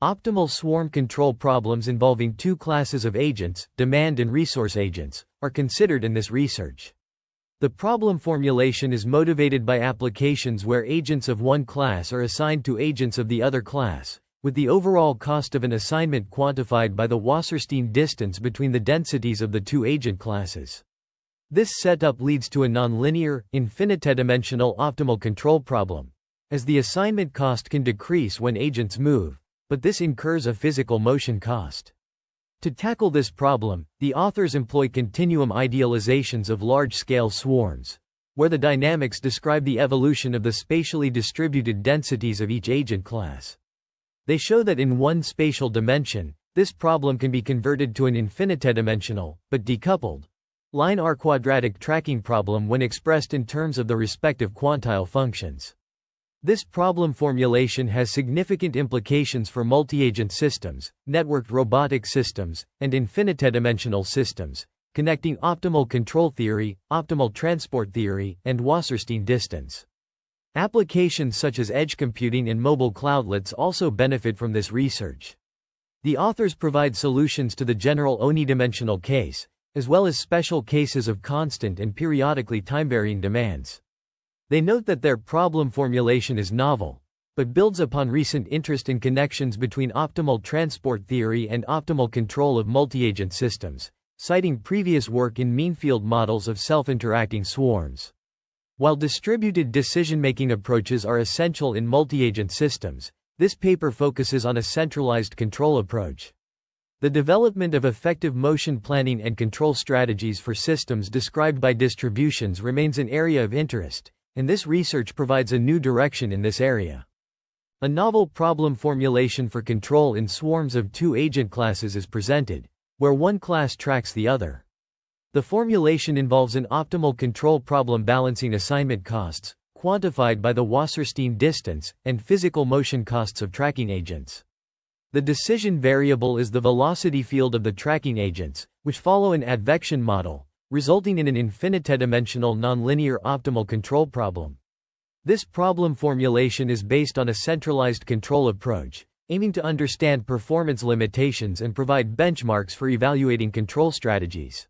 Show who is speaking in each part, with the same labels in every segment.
Speaker 1: Optimal swarm control problems involving two classes of agents, demand and resource agents, are considered in this research. The problem formulation is motivated by applications where agents of one class are assigned to agents of the other class, with the overall cost of an assignment quantified by the Wasserstein distance between the densities of the two agent classes. This setup leads to a nonlinear, infinitedimensional optimal control problem, as the assignment cost can decrease when agents move, but this incurs a physical motion cost. To tackle this problem, the authors employ continuum idealizations of large-scale swarms, where the dynamics describe the evolution of the spatially distributed densities of each agent class. They show that in one spatial dimension, this problem can be converted to an infinitedimensional, but decoupled, linear-quadratic tracking problem when expressed in terms of the respective quantile functions. This problem formulation has significant implications for multi-agent systems, networked robotic systems, and infinitedimensional systems, connecting optimal control theory, optimal transport theory, and Wasserstein distance. Applications such as edge computing and mobile cloudlets also benefit from this research. The authors provide solutions to the general unidimensional case, as well as special cases of constant and periodically time-varying demands. They note that their problem formulation is novel, but builds upon recent interest in connections between optimal transport theory and optimal control of multi-agent systems, citing previous work in mean-field models of self-interacting swarms. While distributed decision-making approaches are essential in multi-agent systems, this paper focuses on a centralized control approach. The development of effective motion planning and control strategies for systems described by distributions remains an area of interest, and this research provides a new direction in this area. A novel problem formulation for control in swarms of two agent classes is presented, where one class tracks the other. The formulation involves an optimal control problem balancing assignment costs, quantified by the Wasserstein distance, and physical motion costs of tracking agents. The decision variable is the velocity field of the tracking agents, which follow an advection model, resulting in an infinitedimensional nonlinear optimal control problem. This problem formulation is based on a centralized control approach, aiming to understand performance limitations and provide benchmarks for evaluating control strategies.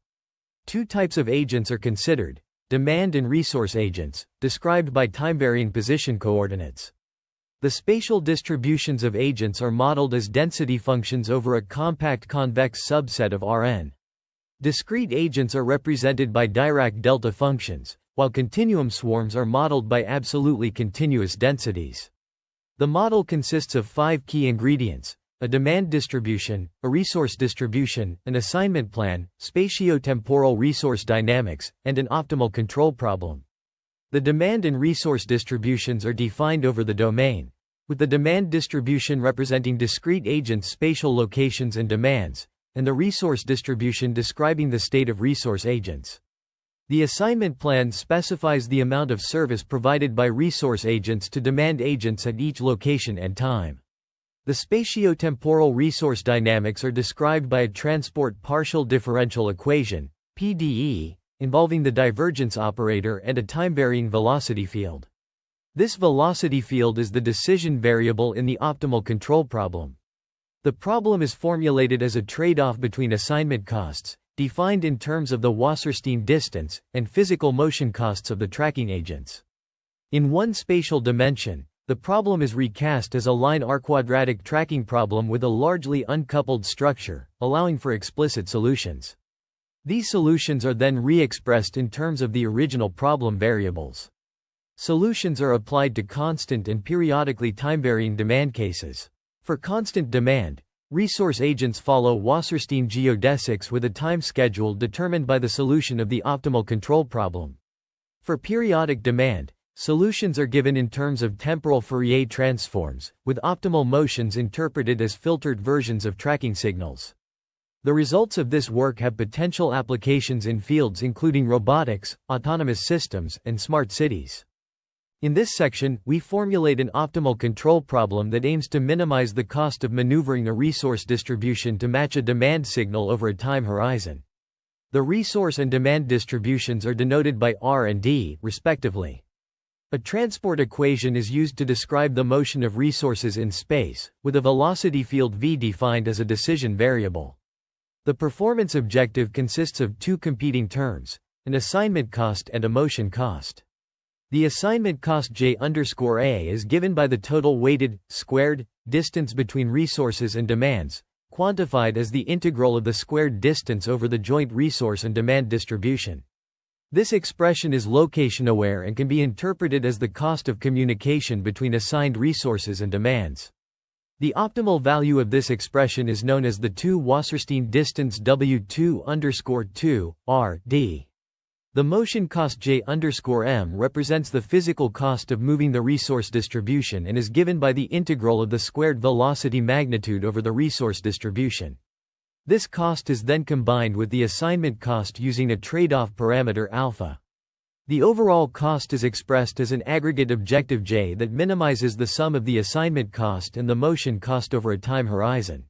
Speaker 1: Two types of agents are considered: demand and resource agents, described by time-varying position coordinates. The spatial distributions of agents are modeled as density functions over a compact convex subset of Rn. Discrete agents are represented by Dirac delta functions, while continuum swarms are modeled by absolutely continuous densities. The model consists of 5 key ingredients: a demand distribution, a resource distribution, an assignment plan, spatio-temporal resource dynamics, and an optimal control problem. The demand and resource distributions are defined over the domain, with the demand distribution representing discrete agents' spatial locations and demands, and the resource distribution describing the state of resource agents. The assignment plan specifies the amount of service provided by resource agents to demand agents at each location and time. The spatio-temporal resource dynamics are described by a transport partial differential equation, PDE, involving the divergence operator and a time-varying velocity field. This velocity field is the decision variable in the optimal control problem. The problem is formulated as a trade-off between assignment costs, defined in terms of the Wasserstein distance, and physical motion costs of the tracking agents. In one spatial dimension, the problem is recast as a linear-quadratic tracking problem with a largely uncoupled structure, allowing for explicit solutions. These solutions are then re-expressed in terms of the original problem variables. Solutions are applied to constant and periodically time-varying demand cases. For constant demand, resource agents follow Wasserstein geodesics with a time schedule determined by the solution of the optimal control problem. For periodic demand, solutions are given in terms of temporal Fourier transforms, with optimal motions interpreted as filtered versions of tracking signals. The results of this work have potential applications in fields including robotics, autonomous systems, and smart cities. In this section, we formulate an optimal control problem that aims to minimize the cost of maneuvering a resource distribution to match a demand signal over a time horizon. The resource and demand distributions are denoted by R and D, respectively. A transport equation is used to describe the motion of resources in space, with a velocity field v defined as a decision variable. The performance objective consists of two competing terms, an assignment cost and a motion cost. The assignment cost J_A is given by the total weighted, squared, distance between resources and demands, quantified as the integral of the squared distance over the joint resource and demand distribution. This expression is location-aware and can be interpreted as the cost of communication between assigned resources and demands. The optimal value of this expression is known as the 2 Wasserstein distance W2_2 R d. The motion cost J_m represents the physical cost of moving the resource distribution and is given by the integral of the squared velocity magnitude over the resource distribution. This cost is then combined with the assignment cost using a tradeoff parameter alpha. The overall cost is expressed as an aggregate objective J that minimizes the sum of the assignment cost and the motion cost over a time horizon.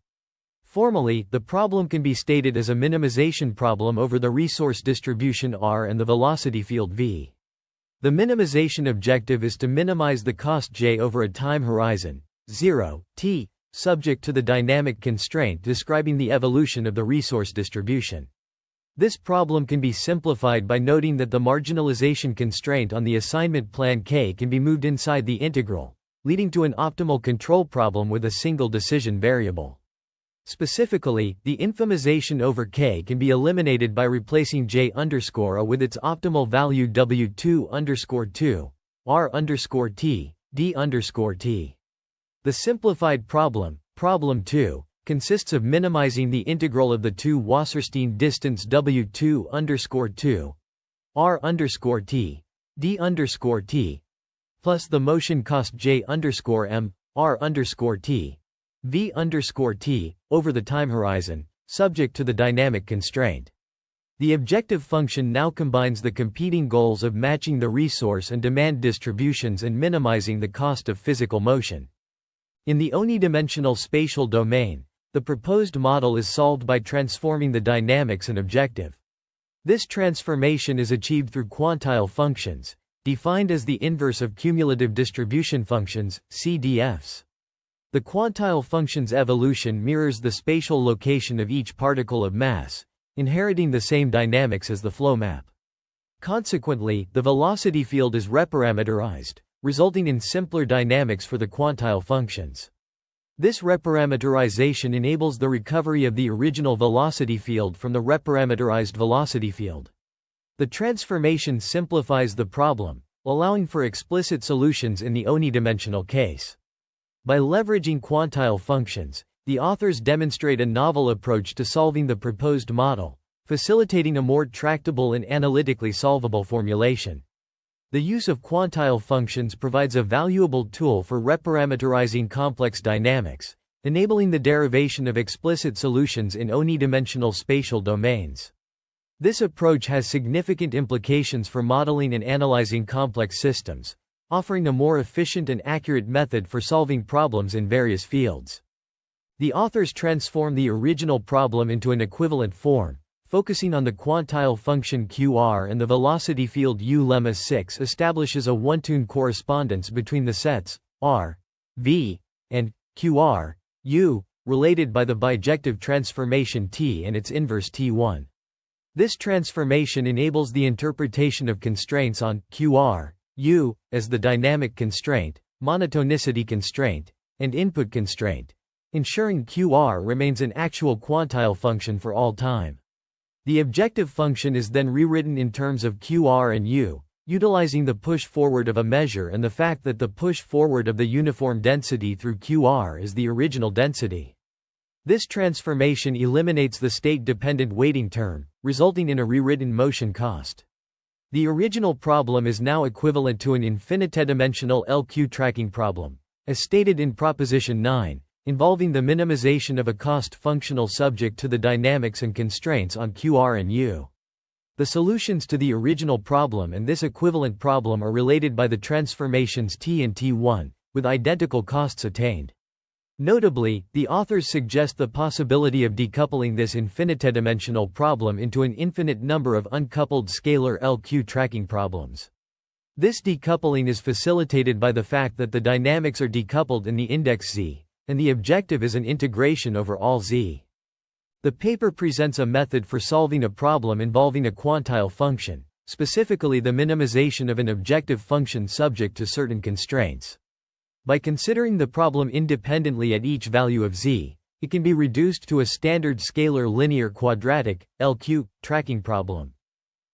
Speaker 1: Formally, the problem can be stated as a minimization problem over the resource distribution R and the velocity field v. The minimization objective is to minimize the cost J over a time horizon, 0, t, subject to the dynamic constraint describing the evolution of the resource distribution. This problem can be simplified by noting that the marginalization constraint on the assignment plan K can be moved inside the integral, leading to an optimal control problem with a single decision variable. Specifically, the infimization over K can be eliminated by replacing J_A with its optimal value W2_2, R_T, D_T. The simplified problem, problem 2, consists of minimizing the integral of the 2 Wasserstein distance W2_2, R_T, D_T, plus the motion cost J_m, R_T, V_T, over the time horizon, subject to the dynamic constraint. The objective function now combines the competing goals of matching the resource and demand distributions and minimizing the cost of physical motion. In the unidimensional spatial domain, the proposed model is solved by transforming the dynamics and objective. This transformation is achieved through quantile functions, defined as the inverse of cumulative distribution functions, CDFs. The quantile function's evolution mirrors the spatial location of each particle of mass, inheriting the same dynamics as the flow map. Consequently, the velocity field is reparameterized, resulting in simpler dynamics for the quantile functions. This reparameterization enables the recovery of the original velocity field from the reparameterized velocity field. The transformation simplifies the problem, allowing for explicit solutions in the unidimensional case. By leveraging quantile functions, the authors demonstrate a novel approach to solving the proposed model, facilitating a more tractable and analytically solvable formulation. The use of quantile functions provides a valuable tool for reparameterizing complex dynamics, enabling the derivation of explicit solutions in unidimensional spatial domains. This approach has significant implications for modeling and analyzing complex systems, offering a more efficient and accurate method for solving problems in various fields. The authors transform the original problem into an equivalent form, focusing on the quantile function QR and the velocity field U. Lemma 6 establishes a one-to-one correspondence between the sets R, V, and QR, U, related by the bijective transformation T and its inverse T1. This transformation enables the interpretation of constraints on QR, U, as the dynamic constraint, monotonicity constraint, and input constraint, ensuring QR remains an actual quantile function for all time. The objective function is then rewritten in terms of QR and U, utilizing the push forward of a measure and the fact that the push forward of the uniform density through QR is the original density. This transformation eliminates the state-dependent weighting term, resulting in a rewritten motion cost. The original problem is now equivalent to an infinitedimensional LQ tracking problem, as stated in Proposition 9, involving the minimization of a cost functional subject to the dynamics and constraints on QR and U. The solutions to the original problem and this equivalent problem are related by the transformations T and T1, with identical costs attained. Notably, the authors suggest the possibility of decoupling this infinitedimensional problem into an infinite number of uncoupled scalar LQ tracking problems. This decoupling is facilitated by the fact that the dynamics are decoupled in the index z, and the objective is an integration over all z. The paper presents a method for solving a problem involving a quantile function, specifically the minimization of an objective function subject to certain constraints. By considering the problem independently at each value of z, it can be reduced to a standard scalar linear-quadratic (LQ) tracking problem.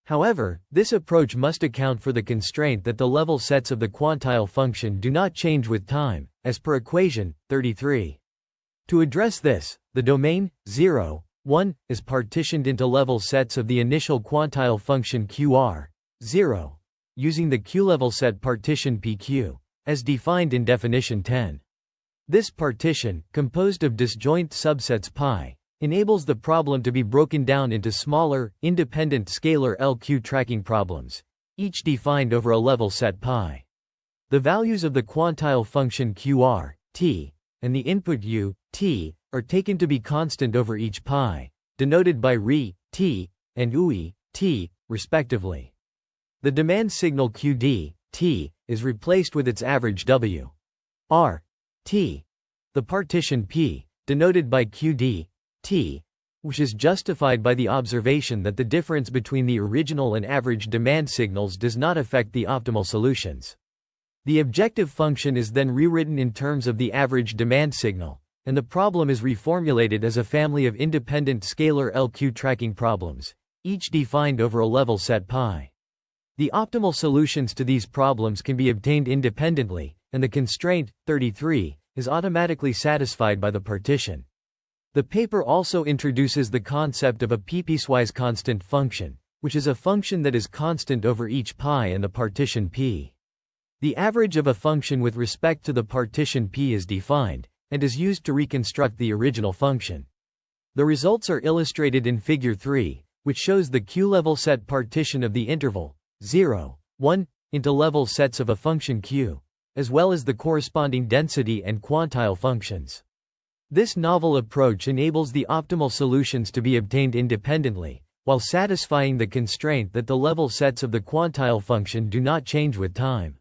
Speaker 1: However, this approach must account for the constraint that the level sets of the quantile function do not change with time, as per equation 33. To address this, the domain 0, 1 is partitioned into level sets of the initial quantile function QR 0, using the Q-level set partition PQ, as defined in definition 10. This partition, composed of disjoint subsets π, enables the problem to be broken down into smaller, independent scalar LQ tracking problems, each defined over a level set π. The values of the quantile function QR, t, and the input u, t, are taken to be constant over each π, denoted by ρ, t, and ui, t, respectively. The demand signal qd, t, is replaced with its average w. R, t. The partition p, denoted by qd, t, which is justified by the observation that the difference between the original and average demand signals does not affect the optimal solutions. The objective function is then rewritten in terms of the average demand signal, and the problem is reformulated as a family of independent scalar LQ tracking problems, each defined over a level set π. The optimal solutions to these problems can be obtained independently, and the constraint, 33, is automatically satisfied by the partition. The paper also introduces the concept of a piecewise constant function, which is a function that is constant over each π and the partition P. The average of a function with respect to the partition P is defined, and is used to reconstruct the original function. The results are illustrated in Figure 3, which shows the Q-level set partition of the interval 0, 1 into level sets of a function Q, as well as the corresponding density and quantile functions. This novel approach enables the optimal solutions to be obtained independently, while satisfying the constraint that the level sets of the quantile function do not change with time.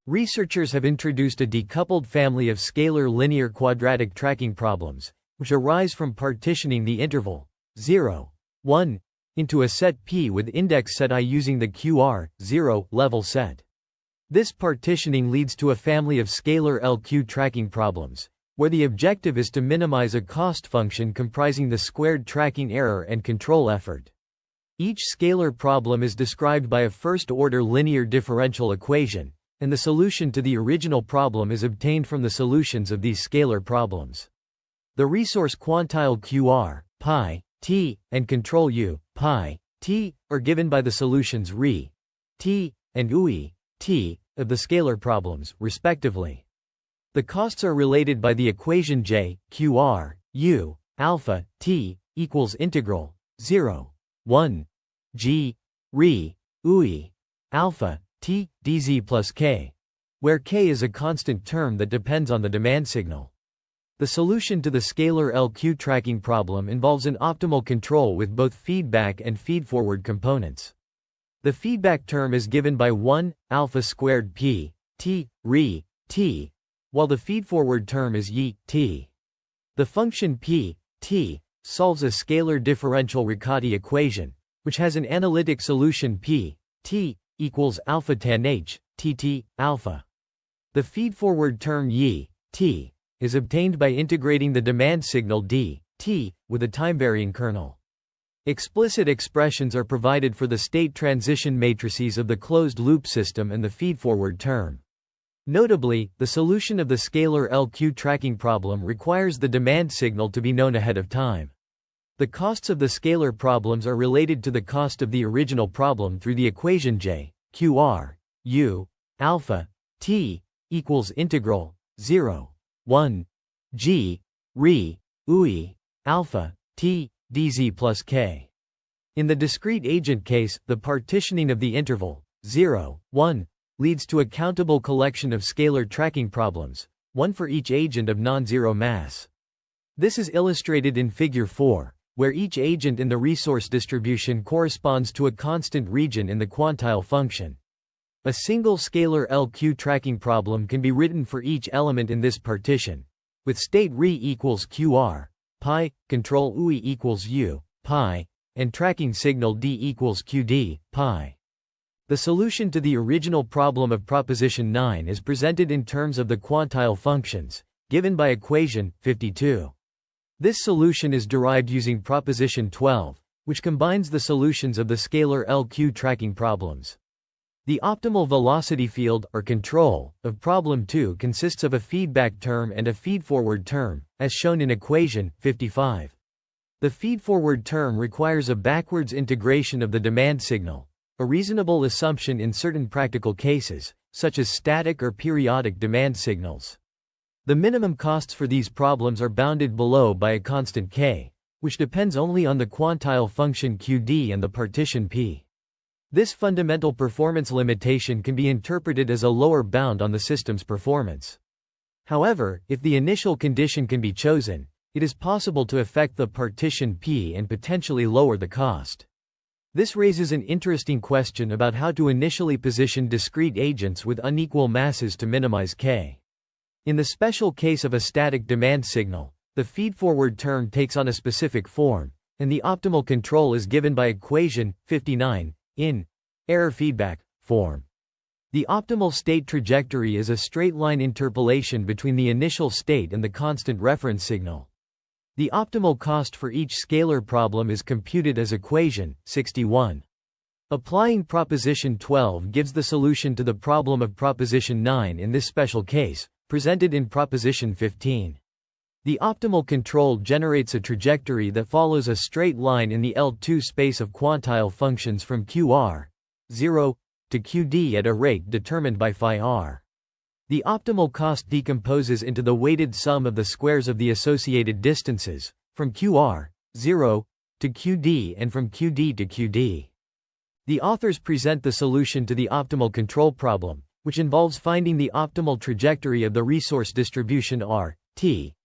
Speaker 1: Researchers have introduced a decoupled family of scalar linear-quadratic tracking problems, which arise from partitioning the interval 0, 1 into a set P with index set I using the QR 0 level set. This partitioning leads to a family of scalar LQ tracking problems, where the objective is to minimize a cost function comprising the squared tracking error and control effort. Each scalar problem is described by a first-order linear differential equation, and the solution to the original problem is obtained from the solutions of these scalar problems. The resource quantile QR, π, t, and control u, π, t, are given by the solutions ρ, t, and ui, t, of the scalar problems, respectively. The costs are related by the equation j, qr, u, alpha, t, equals integral 0, 1, g, ρ, ui, alpha, t, dz plus k, where k is a constant term that depends on the demand signal. The solution to the scalar LQ tracking problem involves an optimal control with both feedback and feedforward components. The feedback term is given by 1, alpha squared p, t, ρ, t, while the feedforward term is y, t. The function p, t, solves a scalar differential Riccati equation, which has an analytic solution p, t, equals alpha tan h, tt, alpha. The feedforward term y, t, is obtained by integrating the demand signal d, t, with a time-varying kernel. Explicit expressions are provided for the state transition matrices of the closed-loop system and the feedforward term. Notably, the solution of the scalar LQ tracking problem requires the demand signal to be known ahead of time. The costs of the scalar problems are related to the cost of the original problem through the equation j, qr, u, alpha, t, equals integral 0, 1, g, ρ, ui, alpha, t, dz plus k. In the discrete agent case, the partitioning of the interval 0, 1 leads to a countable collection of scalar tracking problems, one for each agent of non-zero mass. This is illustrated in Figure 4, where each agent in the resource distribution corresponds to a constant region in the quantile function. A single scalar LQ tracking problem can be written for each element in this partition, with state re equals QR, pi, control UI equals U, pi, and tracking signal D equals QD, pi. The solution to the original problem of proposition 9 is presented in terms of the quantile functions, given by equation 52. This solution is derived using proposition 12, which combines the solutions of the scalar LQ tracking problems. The optimal velocity field, or control, of problem 2 consists of a feedback term and a feedforward term, as shown in equation 55. The feedforward term requires a backwards integration of the demand signal, a reasonable assumption in certain practical cases, such as static or periodic demand signals. The minimum costs for these problems are bounded below by a constant k, which depends only on the quantile function qd and the partition p. This fundamental performance limitation can be interpreted as a lower bound on the system's performance. However, if the initial condition can be chosen, it is possible to affect the partition p and potentially lower the cost. This raises an interesting question about how to initially position discrete agents with unequal masses to minimize k. In the special case of a static demand signal, the feedforward term takes on a specific form, and the optimal control is given by equation 59, in error feedback form. The optimal state trajectory is a straight-line interpolation between the initial state and the constant reference signal. The optimal cost for each scalar problem is computed as equation 61. Applying proposition 12 gives the solution to the problem of proposition 9 in this special case, presented in proposition 15. The optimal control generates a trajectory that follows a straight line in the L2 space of quantile functions from QR, 0, to QD at a rate determined by phi r. The optimal cost decomposes into the weighted sum of the squares of the associated distances, from QR, 0, to QD and from QD to QD. The authors present the solution to the optimal control problem, which involves finding the optimal trajectory of the resource distribution R, T,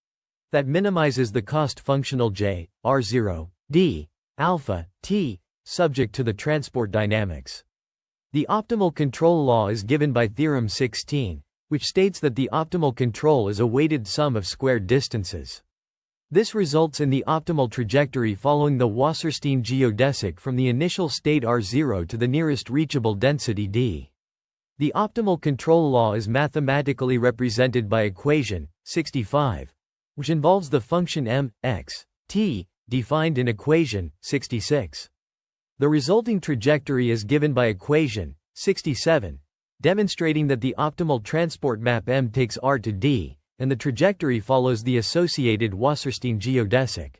Speaker 1: that minimizes the cost functional J, R0, D, alpha, T, subject to the transport dynamics. The optimal control law is given by theorem 16, which states that the optimal control is a weighted sum of squared distances. This results in the optimal trajectory following the Wasserstein geodesic from the initial state R0 to the nearest reachable density D. The optimal control law is mathematically represented by equation 65, which involves the function m, x, t, defined in equation 66. The resulting trajectory is given by equation 67, demonstrating that the optimal transport map m takes r to d, and the trajectory follows the associated Wasserstein geodesic.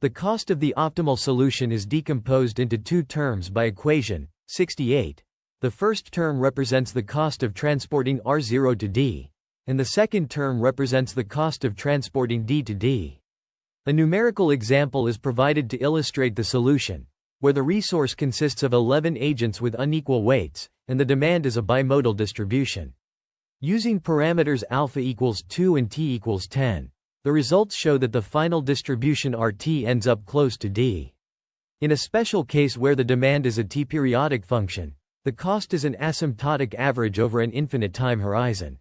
Speaker 1: The cost of the optimal solution is decomposed into two terms by equation 68. The first term represents the cost of transporting r0 to d, and the second term represents the cost of transporting d to d. A numerical example is provided to illustrate the solution, where the resource consists of 11 agents with unequal weights, and the demand is a bimodal distribution. Using parameters alpha equals 2 and t equals 10, the results show that the final distribution RT ends up close to d. In a special case where the demand is a t-periodic function, the cost is an asymptotic average over an infinite time horizon.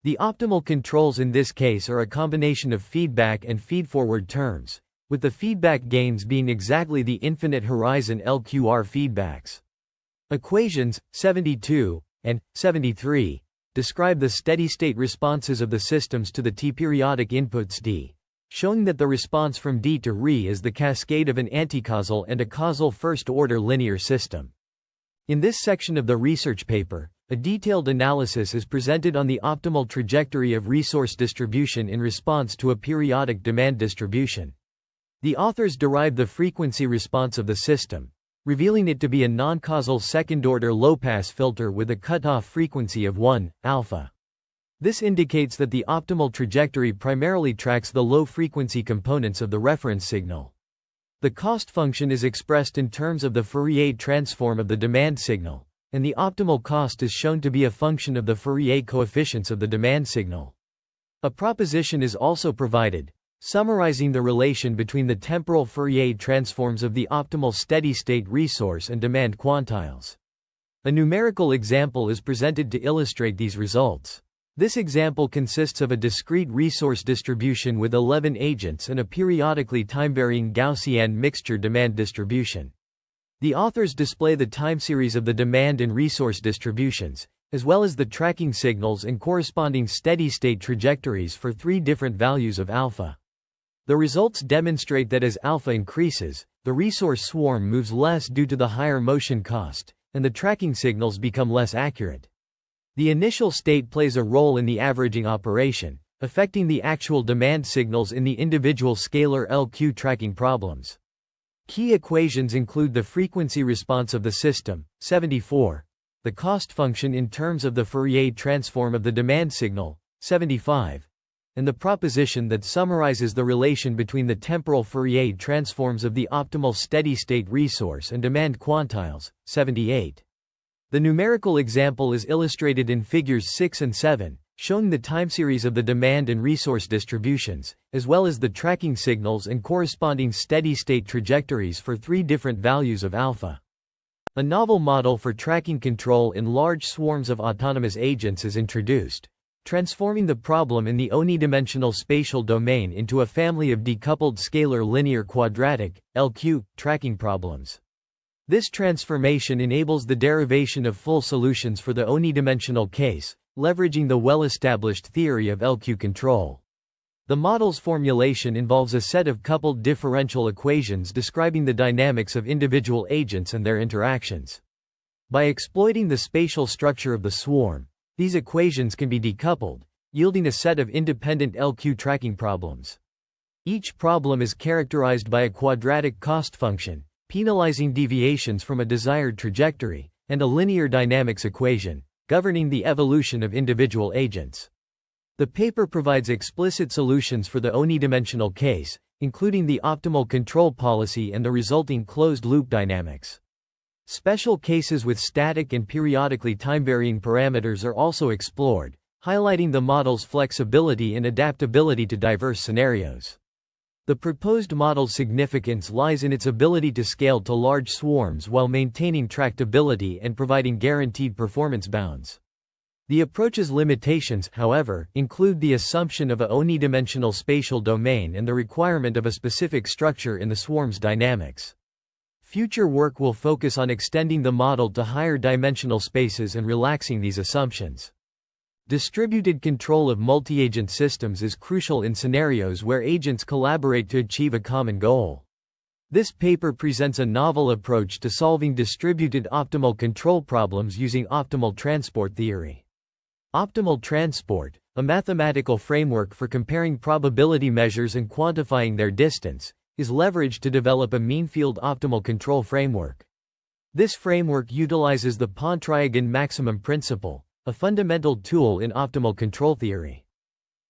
Speaker 1: The optimal controls in this case are a combination of feedback and feedforward terms, with the feedback gains being exactly the infinite horizon LQR feedbacks. Equations 72 and 73 describe the steady-state responses of the systems to the t-periodic inputs d, showing that the response from d to re is the cascade of an anticausal and a causal first-order linear system. In this section of the research paper, a detailed analysis is presented on the optimal trajectory of resource distribution in response to a periodic demand distribution. The authors derive the frequency response of the system, revealing it to be a non-causal second-order low-pass filter with a cutoff frequency of 1, alpha. This indicates that the optimal trajectory primarily tracks the low-frequency components of the reference signal. The cost function is expressed in terms of the Fourier transform of the demand signal, and the optimal cost is shown to be a function of the Fourier coefficients of the demand signal. A proposition is also provided, summarizing the relation between the temporal Fourier transforms of the optimal steady-state resource and demand quantiles. A numerical example is presented to illustrate these results. This example consists of a discrete resource distribution with 11 agents and a periodically time-varying Gaussian mixture demand distribution. The authors display the time series of the demand and resource distributions, as well as the tracking signals and corresponding steady-state trajectories for 3 different values of alpha. The results demonstrate that as alpha increases, the resource swarm moves less due to the higher motion cost, and the tracking signals become less accurate. The initial state plays a role in the averaging operation, affecting the actual demand signals in the individual scalar LQ tracking problems. Key equations include the frequency response of the system, 74, the cost function in terms of the Fourier transform of the demand signal, 75, and the proposition that summarizes the relation between the temporal Fourier transforms of the optimal steady-state resource and demand quantiles, 78. The numerical example is illustrated in figures 6 and 7, showing the time series of the demand and resource distributions, as well as the tracking signals and corresponding steady-state trajectories for 3 different values of alpha. A novel model for tracking control in large swarms of autonomous agents is introduced, transforming the problem in the unidimensional spatial domain into a family of decoupled scalar linear-quadratic (LQ) tracking problems. This transformation enables the derivation of full solutions for the unidimensional case, leveraging the well-established theory of LQ control. The model's formulation involves a set of coupled differential equations describing the dynamics of individual agents and their interactions. By exploiting the spatial structure of the swarm, these equations can be decoupled, yielding a set of independent LQ tracking problems. Each problem is characterized by a quadratic cost function, penalizing deviations from a desired trajectory, and a linear dynamics equation, governing the evolution of individual agents. The paper provides explicit solutions for the unidimensional case, including the optimal control policy and the resulting closed-loop dynamics. Special cases with static and periodically time-varying parameters are also explored, highlighting the model's flexibility and adaptability to diverse scenarios. The proposed model's significance lies in its ability to scale to large swarms while maintaining tractability and providing guaranteed performance bounds. The approach's limitations, however, include the assumption of a unidimensional spatial domain and the requirement of a specific structure in the swarm's dynamics. Future work will focus on extending the model to higher dimensional spaces and relaxing these assumptions. Distributed control of multi-agent systems is crucial in scenarios where agents collaborate to achieve a common goal. This paper presents a novel approach to solving distributed optimal control problems using optimal transport theory. Optimal transport, a mathematical framework for comparing probability measures and quantifying their distance, is leveraged to develop a mean-field optimal control framework. This framework utilizes the Pontryagin maximum principle, a fundamental tool in optimal control theory.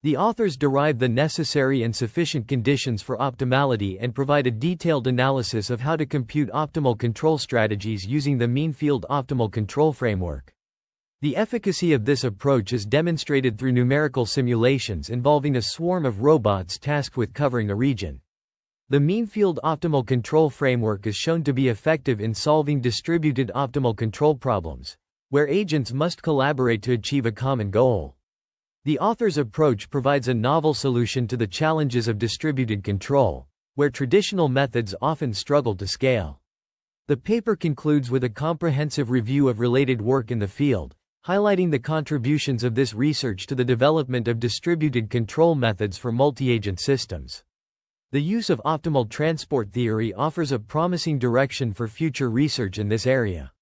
Speaker 1: The authors derive the necessary and sufficient conditions for optimality and provide a detailed analysis of how to compute optimal control strategies using the mean-field optimal control framework. The efficacy of this approach is demonstrated through numerical simulations involving a swarm of robots tasked with covering a region. The mean-field optimal control framework is shown to be effective in solving distributed optimal control problems, where agents must collaborate to achieve a common goal. The author's approach provides a novel solution to the challenges of distributed control, where traditional methods often struggle to scale. The paper concludes with a comprehensive review of related work in the field, highlighting the contributions of this research to the development of distributed control methods for multi-agent systems. The use of optimal transport theory offers a promising direction for future research in this area.